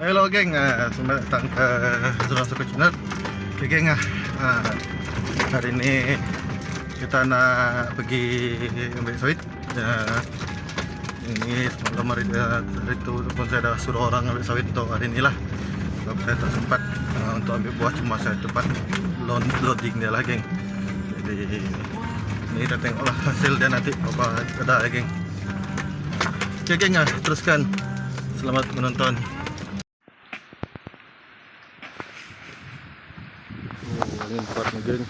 Hello geng, selamat datang ke Zona Soko Channel. Oke geng, hari ini kita nak pergi ambil sawit. Ini semalam hari itu pun saya dah suruh orang ambil sawit untuk hari ini lah. Sebab saya tak sempat untuk ambil buah, cuma saya cepat loading dia lah geng. Jadi ini kita tengoklah hasil dia nanti apa ada ya geng. Oke geng, teruskan. Selamat menonton. Angin kuat nih geng.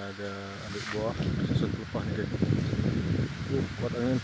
Ada ambil buah susun pelepah nih geng. Kuat angin.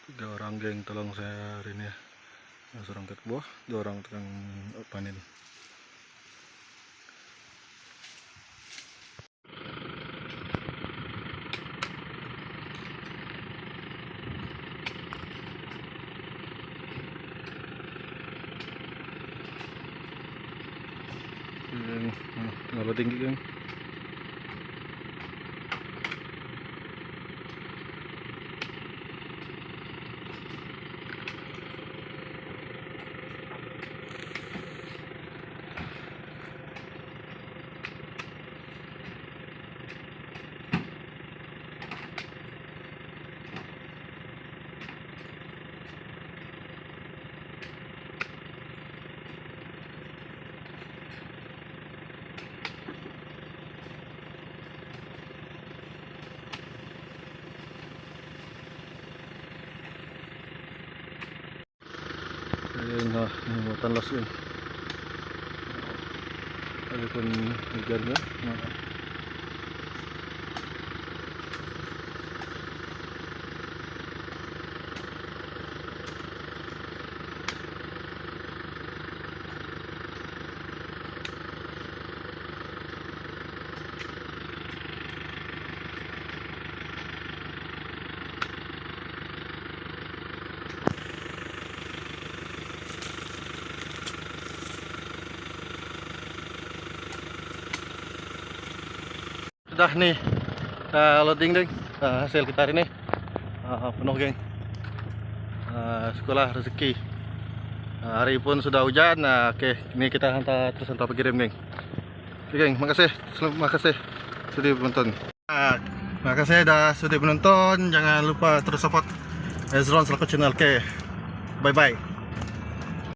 Tiga orang geng tolong saya hari ini ya. Seorang ket buah, dua orang tukang panen. Berapa tinggi geng? Ini buatan los ini. Ada pun hujannya. Sudah nih loading deh hasil kita hari ini penuh geng. Sekolah rezeki hari pun sudah hujan. Oke, ini kita hantar pengirim geng. Oke geng, makasih sudah menonton. Makasih dah sudah menonton. Jangan lupa terus support Zona Soko Channel. Oke, bye bye.